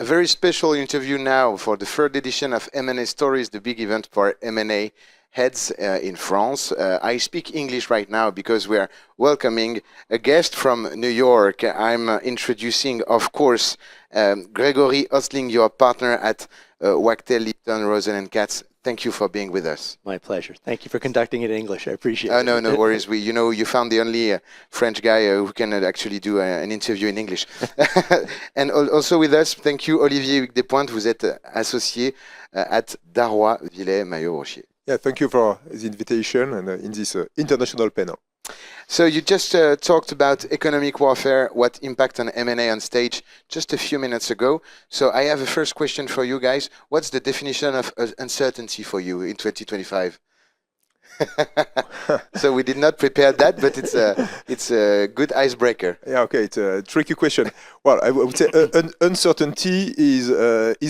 a very special interview now for the third edition of M&A Stories, the big event for M&A heads in France. I speak English right now because we are welcoming a guest from New York. I'm introducing, of course, Gregory Osling, your partner at Wachtell, Lipton, Rosen & Katz. Thank you for being with us. My pleasure. Thank you for conducting it in English. I appreciate it. No worries. You found the only French guy who can actually do an interview in English. And also with us, thank you, Olivier Despointes. Vous êtes associé at Darrois, Villers, Maillot, Rochier. Yeah, thank you for the invitation and in this international panel. So you just talked about economic warfare, what impact on M&A on stage just a few minutes ago. So I have a first question for you guys. What's the definition of uncertainty for you in 2025? So we did not prepare that, but it's a good icebreaker. Yeah, okay, it's a tricky question. Well, I would say uncertainty is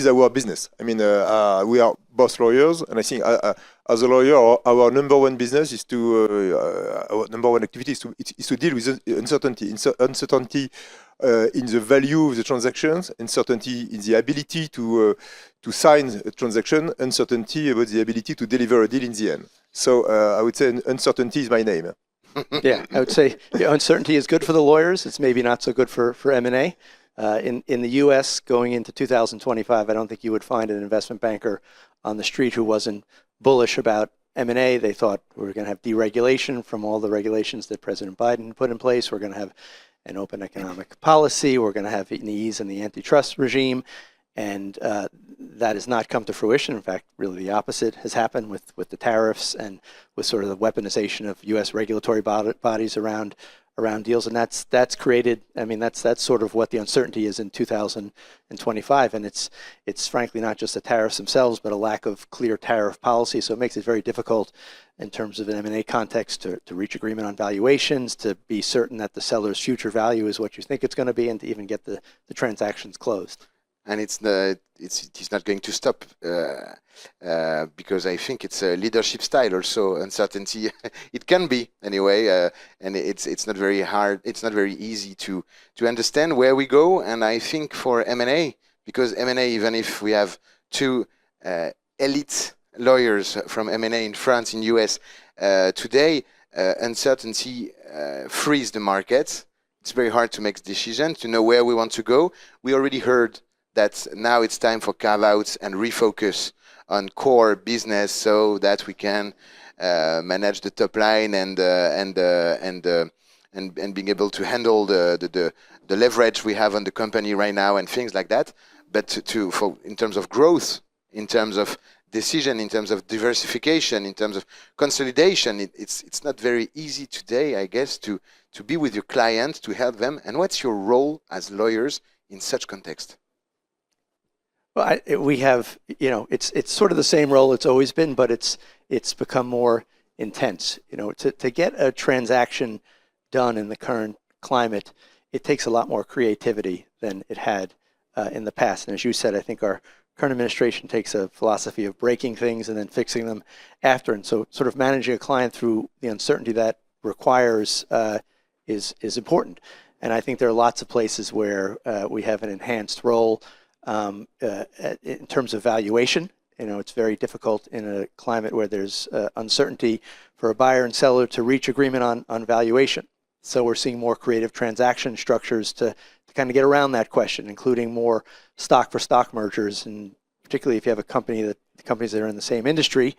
our business. I mean, we are both lawyers, and I think as a lawyer, our number one business is our number one activity is to deal with uncertainty. Uncertainty in the value of the transactions, uncertainty in the ability to sign a transaction, uncertainty about the ability to deliver a deal in the end. So I would say uncertainty is my name. Yeah, I would say uncertainty is good for the lawyers. It's maybe not so good for M&A. In the U.S., going into 2025, I don't think you would find an investment banker on the street who wasn't bullish about M&A. They thought we were going to have deregulation from all the regulations that President Biden put in place. We're going to have an open economic policy. We're going to have an ease in the antitrust regime. And that has not come to fruition. In fact, really the opposite has happened with the tariffs and with sort of the weaponization of U.S. regulatory bodies around deals. And that's created, I mean, that's sort of what the uncertainty is in 2025. And it's frankly not just the tariffs themselves, but a lack of clear tariff policy. So it makes it very difficult in terms of an M&A context to reach agreement on valuations, to be certain that the seller's future value is what you think it's going to be, and to even get the transactions closed. And it's not going to stop because I think it's a leadership style also. Uncertainty, it can be anyway, and it's not very hard. It's not very easy to understand where we go. And I think for M&A, because M&A, even if we have two elite lawyers from M&A in France, in US today, uncertainty frees the market. It's very hard to make decisions, to know where we want to go. We already heard that now it's time for carve-outs and refocus on core business so that we can manage the top line and being able to handle the leverage we have on the company right now and things like that. But in terms of growth, in terms of decision, in terms of diversification, in terms of consolidation, it's not very easy today, I guess, to be with your client, to help them. And what's your role as lawyers in such context? Well, we have, it's sort of the same role it's always been, but it's become more intense. To get a transaction done in the current climate, it takes a lot more creativity than it had in the past. And as you said, I think our current administration takes a philosophy of breaking things and then fixing them after. And so sort of managing a client through the uncertainty that requires is important. And I think there are lots of places where we have an enhanced role. In terms of valuation, it's very difficult in a climate where there's uncertainty for a buyer and seller to reach agreement on valuation. So we're seeing more creative transaction structures to kind of get around that question, including more stock-for-stock mergers. And particularly if you have companies that are in the same industry,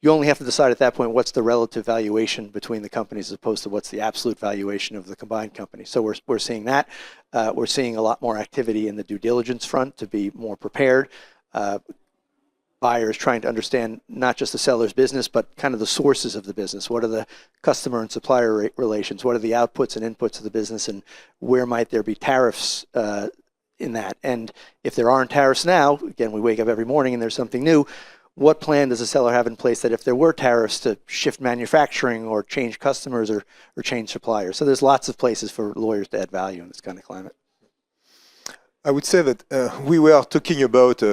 you only have to decide at that point what's the relative valuation between the companies as opposed to what's the absolute valuation of the combined company. So we're seeing that. We're seeing a lot more activity in the due diligence front to be more prepared. Buyers trying to understand not just the seller's business, but kind of the sources of the business. What are the customer and supplier relations? What are the outputs and inputs of the business? And where might there be tariffs in that? And if there aren't tariffs now, again, we wake up every morning and there's something new. What plan does a seller have in place that if there were tariffs to shift manufacturing or change customers or change suppliers? So there's lots of places for lawyers to add value in this kind of climate. I would say that we were talking about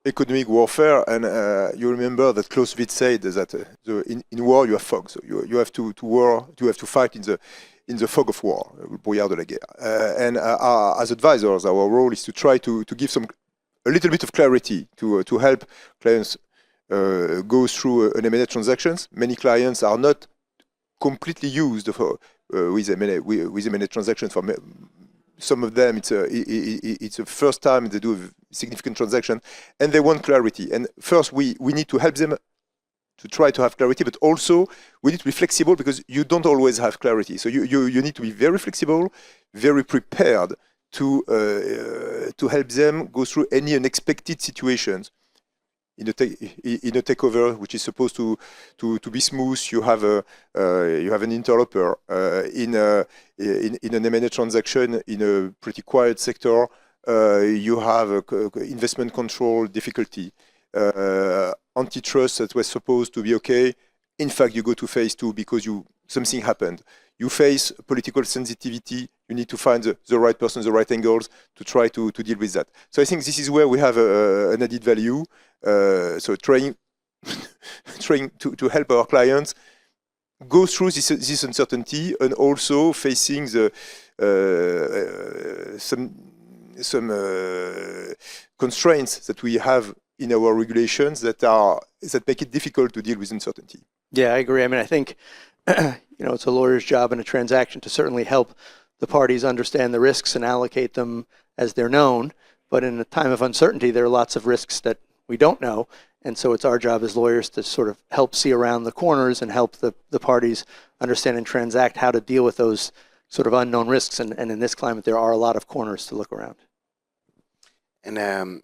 economic warfare, and you remember that Clausewitz said that in war you have fog, so you have to fight in the fog of war, brouillard de la guerre. And as advisors, our role is to try to give some a little bit of clarity to help clients go through an M&A transactions. Many clients are not completely used with M&A transactions. For some of them, it's a first time they do a significant transaction, and they want clarity. And first, we need to help them to try to have clarity, but also we need to be flexible because you don't always have clarity. So you need to be very flexible, very prepared to help them go through any unexpected situations. In a takeover, which is supposed to be smooth, you have an interloper. In an M&A transaction in a pretty quiet sector, you have investment control difficulty. Antitrust that was supposed to be okay, in fact you go to phase 2 because something happened. You face political sensitivity, you need to find the right person, the right angles to try to deal with that. So I think this is where we have an added value. So trying to help our clients go through this uncertainty and also facing some constraints that we have in our regulations that make it difficult to deal with uncertainty. Yeah, I agree. I mean, I think it's a lawyer's job in a transaction to certainly help the parties understand the risks and allocate them as they're known. But in a time of uncertainty, there are lots of risks that we don't know. And so it's our job as lawyers to sort of help see around the corners and help the parties understand and transact how to deal with those sort of unknown risks. And in this climate, there are a lot of corners to look around. And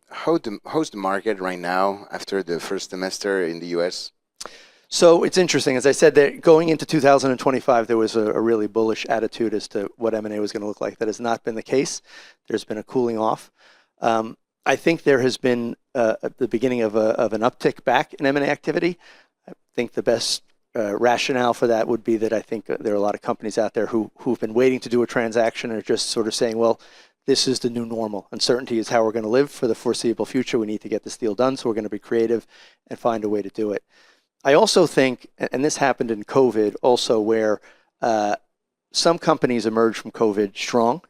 how's the market right now after the first semester in the US? So it's interesting. As I said, that going into 2025, there was a really bullish attitude as to what M&A was going to look like. That has not been the case. There's been a cooling off. I think there has been the beginning of an uptick back in M&A activity. I think the best rationale for that would be that I think there are a lot of companies out there who've been waiting to do a transaction and are just sort of saying, well, this is the new normal. Uncertainty is how we're going to live for the foreseeable future. We need to get this deal done, so we're going to be creative and find a way to do it. I also think, and this happened in COVID also, where some companies emerged from COVID strong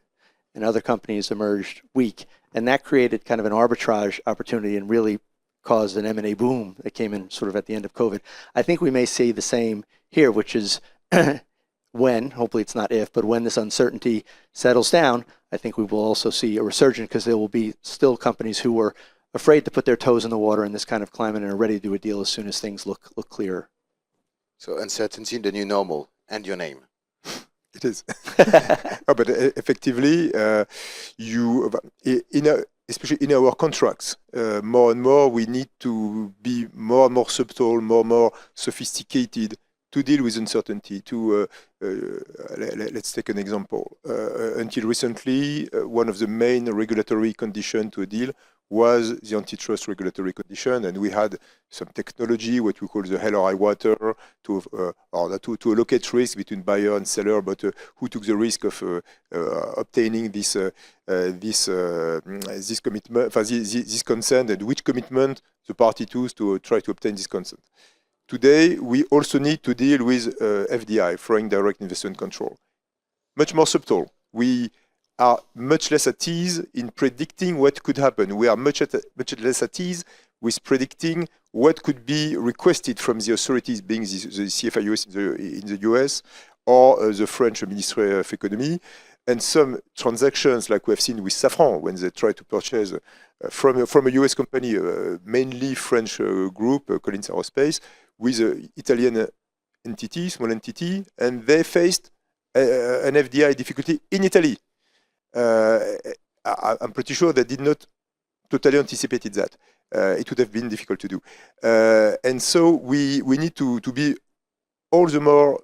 and other companies emerged weak. And that created kind of an arbitrage opportunity and really caused an M&A boom that came in sort of at the end of COVID. I think we may see the same here, which is when, hopefully it's not if, but when this uncertainty settles down, I think we will also see a resurgence because there will be still companies who were afraid to put their toes in the water in this kind of climate and are ready to do a deal as soon as things look clearer. So uncertainty, the new normal, and your name. It is. No, but effectively, especially in our contracts, more and more we need to be more and more subtle, more and more sophisticated to deal with uncertainty. Let's take an example. Until recently, one of the main regulatory conditions to a deal was the antitrust regulatory condition, and we had some technology, what we call the hell or high water, to allocate risk between buyer and seller, but who took the risk of obtaining this commitment, this consent, and which commitment the party took to try to obtain this consent. Today, we also need to deal with FDI, Foreign Direct Investment Control. Much more subtle. We are much less at ease in predicting what could happen. We are much less at ease with predicting what could be requested from the authorities, being the CFIUS in the US or the French Ministry of Economy. And some transactions, like we have seen with Safran, when they try to purchase from a US company, mainly French group, Collins Aerospace, with an Italian entity, small entity, and they faced an FDI difficulty in Italy. I'm pretty sure they did not totally anticipated that. It would have been difficult to do. And so we need to be all the more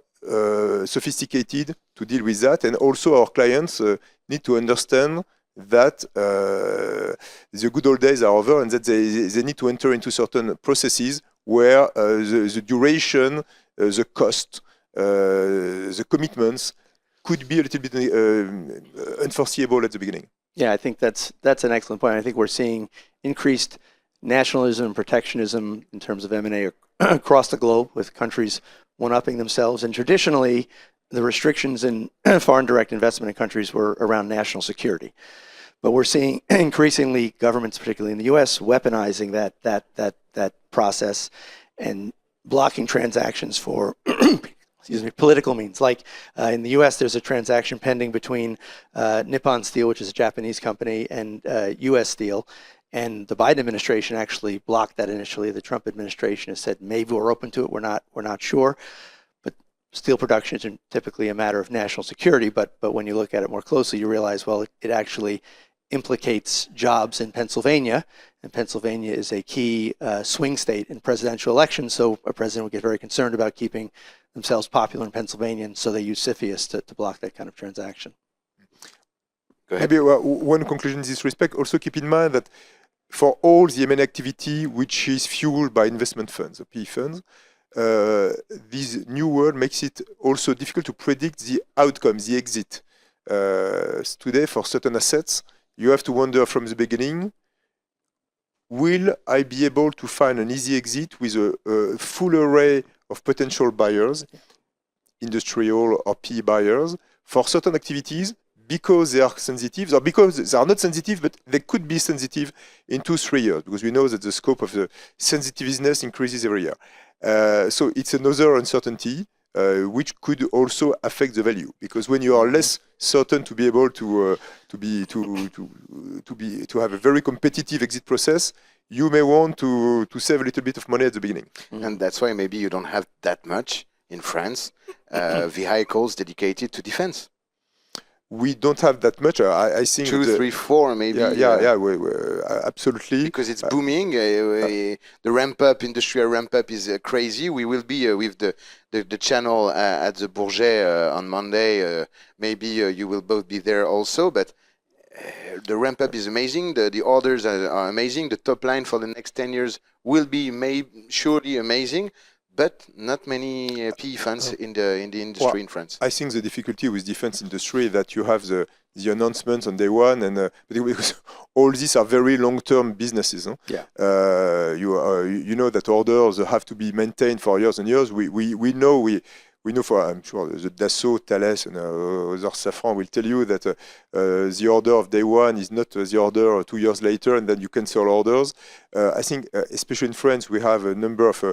sophisticated to deal with that. And also our clients need to understand that the good old days are over and that they need to enter into certain processes where the duration, the cost, the commitments could be a little bit unforeseeable at the beginning. Yeah, I think that's an excellent point. I think we're seeing increased nationalism and protectionism in terms of M&A across the globe, with countries one-upping themselves. And traditionally, the restrictions in foreign direct investment in countries were around national security. But we're seeing increasingly governments, particularly in the U.S., weaponizing that process and blocking transactions for excuse me, political means. Like in the U.S., there's a transaction pending between Nippon Steel, which is a Japanese company, and U.S. Steel. And the Biden administration actually blocked that initially. The Trump administration has said maybe we're open to it. We're not sure. But steel production is typically a matter of national security. But when you look at it more closely, you realize, well, it actually implicates jobs in Pennsylvania. And Pennsylvania is a key swing state in presidential elections. So a president would get very concerned about keeping themselves popular in Pennsylvania. And so they use CFIUS to block that kind of transaction. Maybe one conclusion in this respect, also keep in mind that for all the M&A activity which is fueled by investment funds, PE funds, this new world makes it also difficult to predict the outcome, the exit. Today, for certain assets, you have to wonder from the beginning, will I be able to find an easy exit with a full array of potential buyers, industrial or PE buyers, for certain activities, because they are sensitive, or because they are not sensitive, but they could be sensitive in 2-3 years, because we know that the scope of the sensitiveness increases every year. So it's another uncertainty which could also affect the value, because when you are less certain to be able to have a very competitive exit process, you may want to save a little bit of money at the beginning. And that's why maybe you don't have that much in France vehicles dedicated to defense. We don't have that much. I think 2, 3, 4 maybe. Yeah, absolutely. Because it's booming. The industrial ramp up is crazy. We will be with the channel at the Bourget on Monday. Maybe you will both be there also. But the ramp up is amazing. The orders are amazing. The top line for the next 10 years will be surely amazing. But not many PE funds in the industry in France. I think the difficulty with defense industry is that you have the announcements on day one, and because all these are very long-term businesses. Huh? Yeah. You know that orders have to be maintained for years and years. We know for, I'm sure, the Dassault, Thales, and other Safran will tell you that the order of day one is not the order 2 years later, and then you cancel orders. I think, especially in France, we have a number of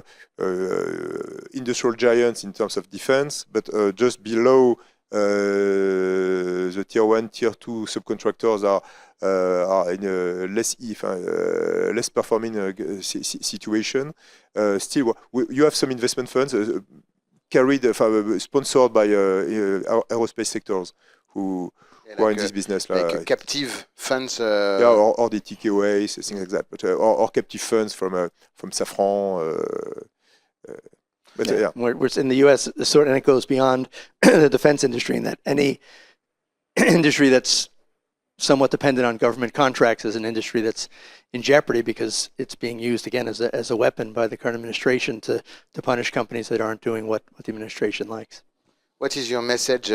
industrial giants in terms of defense, but just below the tier 1, tier 2 subcontractors are in a less performing situation. Still, you have some investment funds sponsored by aerospace sectors who are in this business. Like captive funds. Or the TKOAs, things like that. But, or captive funds from Safran. We're in the U.S., and it goes beyond the defense industry, in that any industry that's somewhat dependent on government contracts is an industry that's in jeopardy, because it's being used again as a weapon by the current administration to punish companies that aren't doing what the administration likes. What is your message,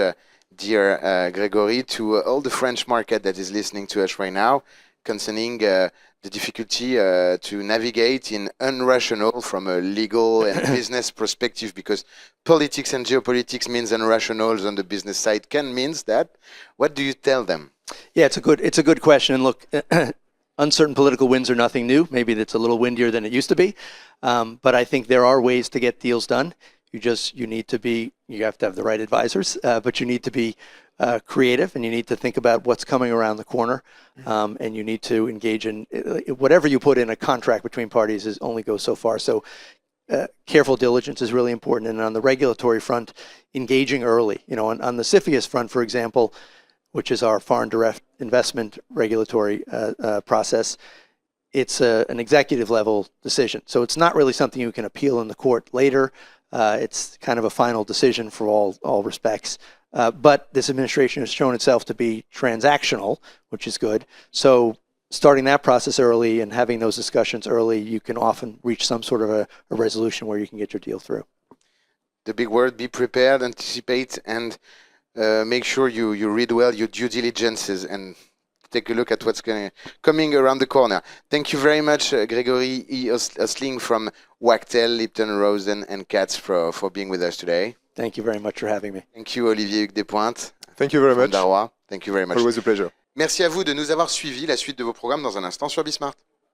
dear Grégory, to all the French market that is listening to us right now concerning the difficulty to navigate in unrational from a legal and business perspective, because politics and geopolitics means unrationals on the business side can means that. What do you tell them? Yeah, it's a good question. And look, uncertain political winds are nothing new. Maybe it's a little windier than it used to be, but I think there are ways to get deals done. You have to have the right advisors, but you need to be creative, and you need to think about what's coming around the corner, and you need to engage in whatever you put in a contract between parties only goes so far. So careful diligence is really important. And on the regulatory front, engaging early. On the CFIUS front, for example, which is our foreign direct investment regulatory process, it's an executive level decision. So it's not really something you can appeal in the court later. It's kind of a final decision for all respects. But this administration has shown itself to be transactional, which is good. So starting that process early and having those discussions early, you can often reach some sort of a resolution where you can get your deal through. The big word: be prepared, anticipate, and make sure you read well your due diligences and take a look at what's coming around the corner. Thank you very much, Grégory E. Osling from Wachtel, Lipton, Rosen, and Katz for being with us today. Thank you very much for having me. Thank you, Olivier Hugues Despointes. Thank you very much. Darrois. Thank you very much. Always a pleasure. Merci à vous de nous avoir suivis. La suite de vos programmes dans un instant sur Bismart.